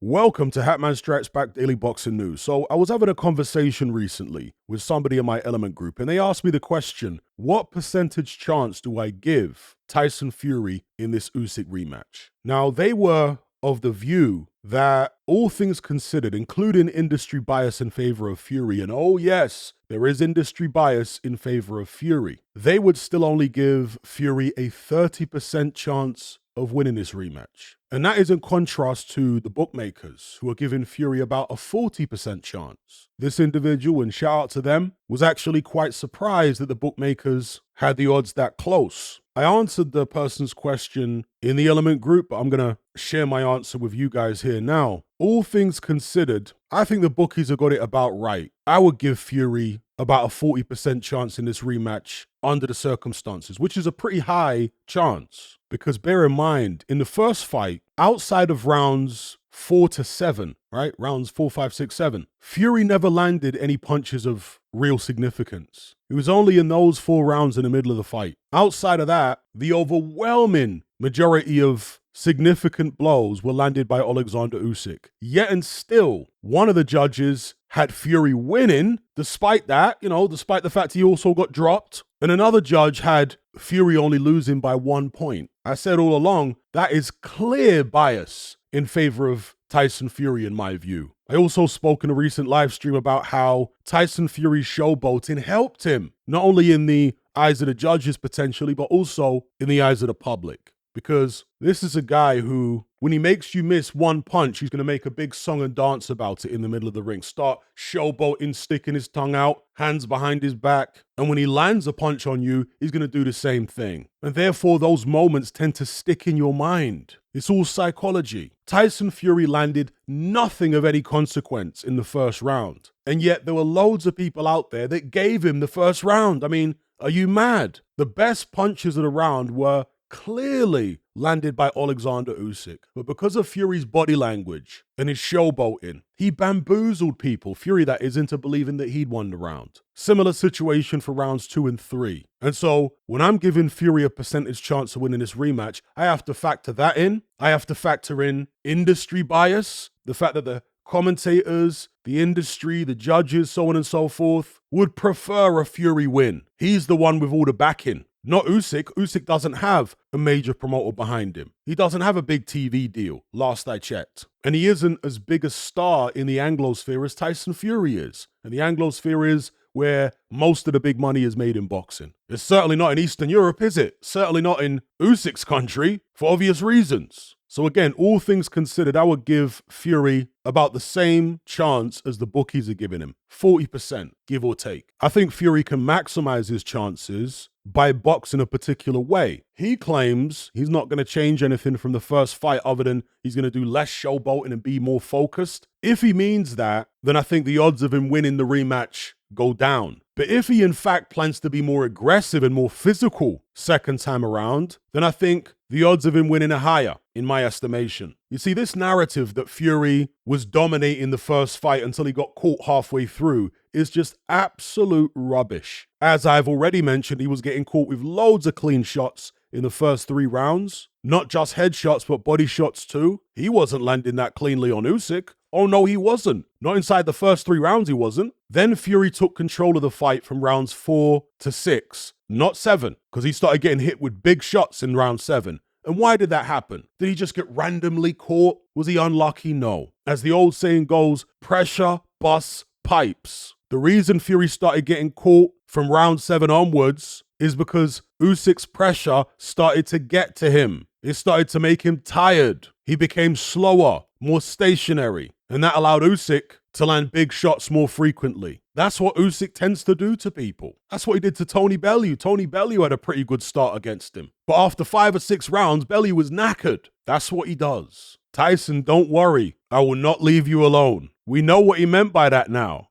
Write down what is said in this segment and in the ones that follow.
Welcome to Hatman Strikes Back Daily Boxing News. So I was having a conversation recently with somebody in my Element group, and they asked me the question, what percentage chance do I give Tyson Fury in this Usyk rematch? Now, they were of the view that all things considered, including industry bias in favor of Fury, and oh yes, there is industry bias in favor of Fury, they would still only give Fury a 30% chance of winning this rematch. And that is in contrast to the bookmakers, who are giving Fury about a 40% chance. This individual, and shout out to them, was actually quite surprised that the bookmakers had the odds that close. I answered the person's question in the Element group, but I'm going to share my answer with you guys here now. All things considered, I think the bookies have got it about right. I would give Fury about a 40% chance in this rematch under the circumstances, which is a pretty high chance. Because bear in mind, in the first fight, outside of rounds 4 to 7, right? Rounds 4, 5, 6, 7, Fury never landed any punches of real significance. It was only in those 4 rounds in the middle of the fight. Outside of that, the overwhelming majority of significant blows were landed by Alexander Usyk. Yet and still, one of the judges had Fury winning, despite that, despite the fact he also got dropped. And another judge had Fury only losing by 1 point. I said all along, that is clear bias in favor of Tyson Fury in my view. I also spoke in a recent live stream about how Tyson Fury's showboating helped him, not only in the eyes of the judges potentially, but also in the eyes of the public. Because this is a guy who, when he makes you miss 1 punch, he's going to make a big song and dance about it in the middle of the ring. Start showboating, sticking his tongue out, hands behind his back. And when he lands a punch on you, he's going to do the same thing. And therefore, those moments tend to stick in your mind. It's all psychology. Tyson Fury landed nothing of any consequence in the first round. And yet there were loads of people out there that gave him the first round. I mean, are you mad? The best punches of the round were clearly landed by Alexander Usyk. But because of Fury's body language and his showboating, he bamboozled people, Fury that is, into believing that he'd won the round. Similar situation for rounds 2 and 3. And so when I'm giving Fury a percentage chance of winning this rematch, I have to factor that in. I have to factor in industry bias, the fact that the commentators, the industry, the judges, so on and so forth, would prefer a Fury win. He's the one with all the backing. Not Usyk. Usyk doesn't have a major promoter behind him. He doesn't have a big TV deal, last I checked. And he isn't as big a star in the Anglosphere as Tyson Fury is. And the Anglosphere is where most of the big money is made in boxing. It's certainly not in Eastern Europe, is it? Certainly not in Usyk's country, for obvious reasons. So again, all things considered, I would give Fury about the same chance as the bookies are giving him. 40%, give or take. I think Fury can maximize his chances by boxing a particular way. He claims he's not going to change anything from the first fight other than he's going to do less showboating and be more focused. If he means that, then I think the odds of him winning the rematch go down. But if he in fact plans to be more aggressive and more physical second time around, then I think the odds of him winning are higher, in my estimation. You see, this narrative that Fury was dominating the first fight until he got caught halfway through is just absolute rubbish. As I've already mentioned, he was getting caught with loads of clean shots in the first 3 rounds. Not just headshots, but body shots too. He wasn't landing that cleanly on Usyk. Oh no, he wasn't. Not inside the first 3 rounds, he wasn't. Then Fury took control of the fight from rounds 4 to 6, not 7, because he started getting hit with big shots in round 7. And why did that happen? Did he just get randomly caught? Was he unlucky? No. As the old saying goes, pressure busts pipes. The reason Fury started getting caught from round 7 onwards is because Usyk's pressure started to get to him. It started to make him tired. He became slower, more stationary, and that allowed Usyk to land big shots more frequently. That's what Usyk tends to do to people. That's what he did to Tony Bellew. Tony Bellew had a pretty good start against him. But after 5 or 6 rounds, Bellew was knackered. That's what he does. Tyson, don't worry. I will not leave you alone. We know what he meant by that now.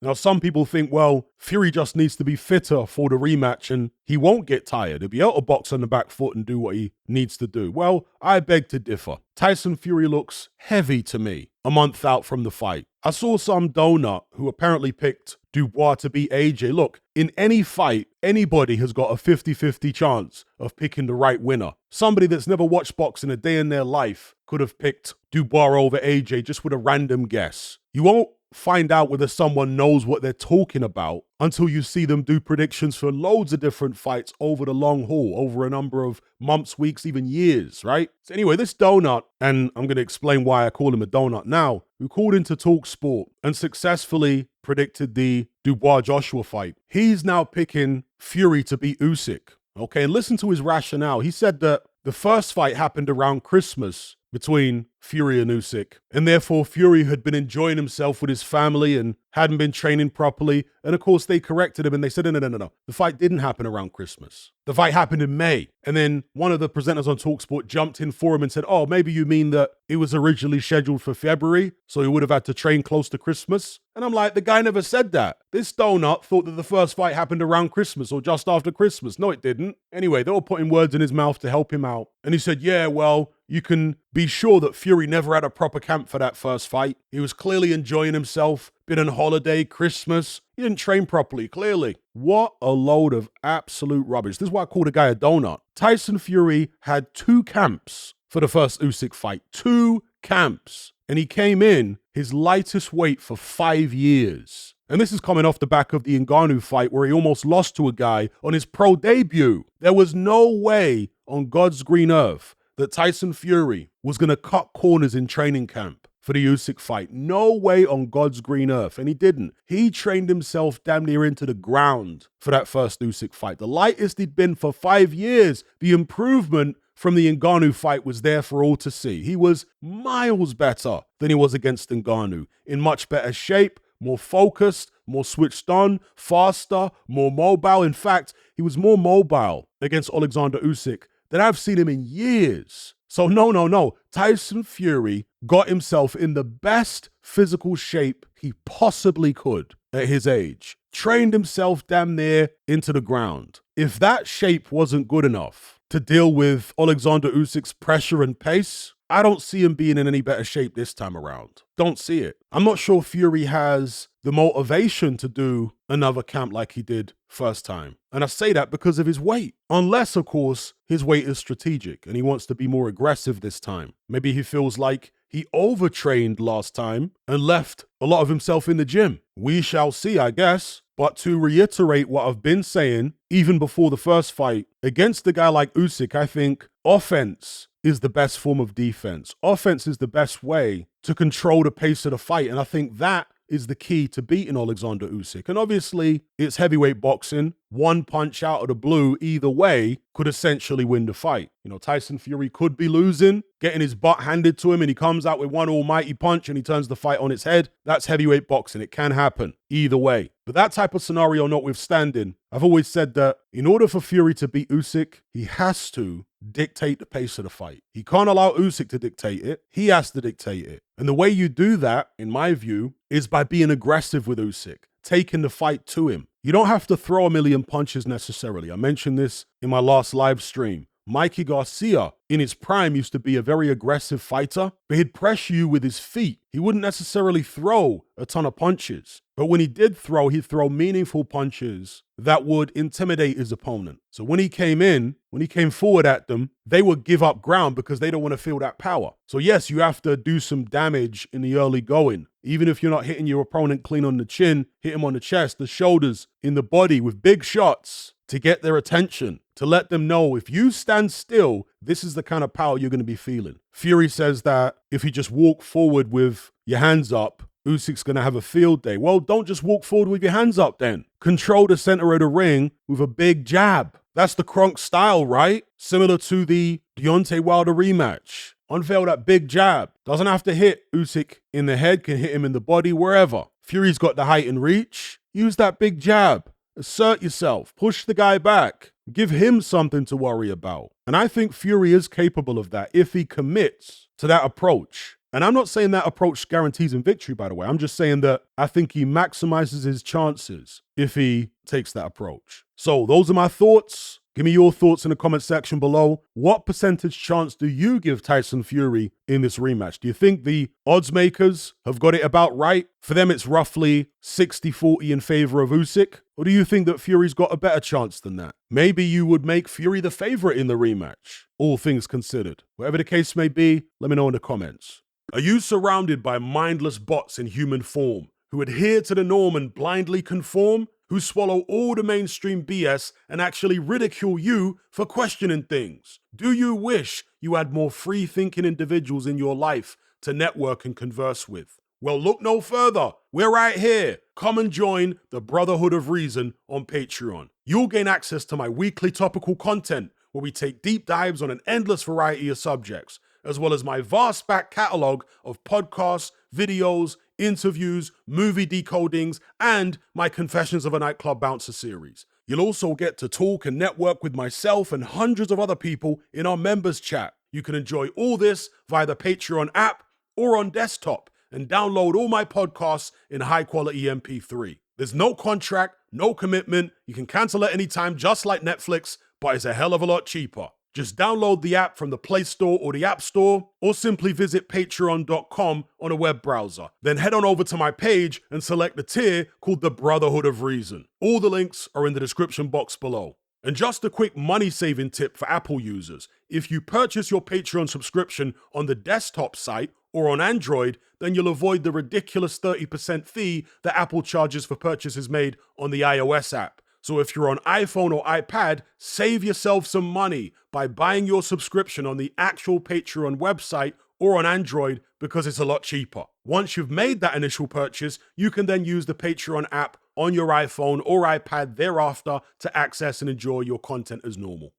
Now, some people think, well, Fury just needs to be fitter for the rematch and he won't get tired. He'll be able to box on the back foot and do what he needs to do. Well, I beg to differ. Tyson Fury looks heavy to me a month out from the fight. I saw some donut who apparently picked Dubois to beat AJ. Look, in any fight, anybody has got a 50-50 chance of picking the right winner. Somebody that's never watched boxing a day in their life could have picked Dubois over AJ just with a random guess. You won't find out whether someone knows what they're talking about until you see them do predictions for loads of different fights over the long haul, over a number of months, weeks, even years, right? So anyway, this donut, and I'm going to explain why I call him a donut now, who called into Talk Sport and successfully predicted the Dubois-Joshua fight. He's now picking Fury to beat Usyk. Okay, and listen to his rationale. He said that the first fight happened around Christmas between Fury and Usyk, and therefore Fury had been enjoying himself with his family and hadn't been training properly. And of course, they corrected him and they said, no. The fight didn't happen around Christmas. The fight happened in May. And then one of the presenters on TalkSport jumped in for him and said, oh, maybe you mean that it was originally scheduled for February, so he would have had to train close to Christmas. And I'm like, the guy never said that. This donut thought that the first fight happened around Christmas or just after Christmas. No, it didn't. Anyway, they were putting words in his mouth to help him out. And he said, yeah, well, you can be sure that Fury never had a proper camp for that first fight. He was clearly enjoying himself, been on holiday, Christmas. He didn't train properly, clearly. What a load of absolute rubbish. This is why I call the guy a donut. Tyson Fury had 2 camps for the first Usyk fight. 2 camps. And he came in his lightest weight for 5 years. And this is coming off the back of the Ngannou fight where he almost lost to a guy on his pro debut. There was no way on God's green earth that Tyson Fury was going to cut corners in training camp for the Usyk fight. No way on God's green earth. And he didn't. He trained himself damn near into the ground for that first Usyk fight. The lightest he'd been for 5 years. The improvement from the Ngannou fight was there for all to see. He was miles better than he was against Ngannou. In much better shape, more focused, more switched on, faster, more mobile. In fact, he was more mobile against Alexander Usyk than I've seen him in years. So no. Tyson Fury got himself in the best physical shape he possibly could at his age. Trained himself damn near into the ground. If that shape wasn't good enough to deal with Alexander Usyk's pressure and pace, I don't see him being in any better shape this time around. Don't see it. I'm not sure Fury has the motivation to do another camp like he did first time. And I say that because of his weight. Unless, of course, his weight is strategic and he wants to be more aggressive this time. Maybe he feels like he overtrained last time and left a lot of himself in the gym. We shall see, I guess. But to reiterate what I've been saying, even before the first fight, against a guy like Usyk, I think offense is the best form of defense. Offense is the best way to control the pace of the fight. And I think that is the key to beating Alexander Usyk. And obviously, it's heavyweight boxing. One punch out of the blue either way could essentially win the fight. You know, Tyson Fury could be losing, getting his butt handed to him, and he comes out with one almighty punch and he turns the fight on its head. That's heavyweight boxing. It can happen either way. But that type of scenario notwithstanding, I've always said that in order for Fury to beat Usyk, he has to dictate the pace of the fight. He can't allow Usyk to dictate it. He has to dictate it. And the way you do that, in my view, is by being aggressive with Usyk, taking the fight to him. You don't have to throw a million punches necessarily. I mentioned this in my last live stream. Mikey Garcia, in his prime, used to be a very aggressive fighter, but he'd pressure you with his feet. He wouldn't necessarily throw a ton of punches. But when he did throw, he'd throw meaningful punches that would intimidate his opponent. So when he came forward at them, they would give up ground because they don't want to feel that power. So yes, you have to do some damage in the early going. Even if you're not hitting your opponent clean on the chin, hit him on the chest, the shoulders, in the body with big shots to get their attention, to let them know if you stand still, this is the kind of power you're going to be feeling. Fury says that if you just walk forward with your hands up, Usyk's going to have a field day. Well, don't just walk forward with your hands up then. Control the center of the ring with a big jab. That's the Kronk style, right? Similar to the Deontay Wilder rematch. Unveil that big jab. Doesn't have to hit Usyk in the head, can hit him in the body, wherever. Fury's got the height and reach. Use that big jab. Assert yourself. Push the guy back. Give him something to worry about. And I think Fury is capable of that if he commits to that approach. And I'm not saying that approach guarantees him victory, by the way. I'm just saying that I think he maximizes his chances if he takes that approach. So those are my thoughts. Give me your thoughts in the comment section below. What percentage chance do you give Tyson Fury in this rematch? Do you think the odds makers have got it about right? For them, it's roughly 60-40 in favor of Usyk. Or do you think that Fury's got a better chance than that? Maybe you would make Fury the favorite in the rematch, all things considered. Whatever the case may be, let me know in the comments. Are you surrounded by mindless bots in human form who adhere to the norm and blindly conform? Who swallow all the mainstream BS and actually ridicule you for questioning things? Do you wish you had more free-thinking individuals in your life to network and converse with? Well, look no further. We're right here. Come and join the Brotherhood of Reason on Patreon. You'll gain access to my weekly topical content where we take deep dives on an endless variety of subjects, as well as my vast back catalogue of podcasts, videos, interviews, movie decodings, and my Confessions of a Nightclub Bouncer series. You'll also get to talk and network with myself and hundreds of other people in our members chat. You can enjoy all this via the Patreon app or on desktop and download all my podcasts in high quality MP3. There's no contract, no commitment. You can cancel at any time, just like Netflix, but it's a hell of a lot cheaper. Just download the app from the Play Store or the App Store, or simply visit patreon.com on a web browser. Then head on over to my page and select the tier called the Brotherhood of Reason. All the links are in the description box below. And just a quick money-saving tip for Apple users. If you purchase your Patreon subscription on the desktop site or on Android, then you'll avoid the ridiculous 30% fee that Apple charges for purchases made on the iOS app. So if you're on iPhone or iPad, save yourself some money by buying your subscription on the actual Patreon website or on Android because it's a lot cheaper. Once you've made that initial purchase, you can then use the Patreon app on your iPhone or iPad thereafter to access and enjoy your content as normal.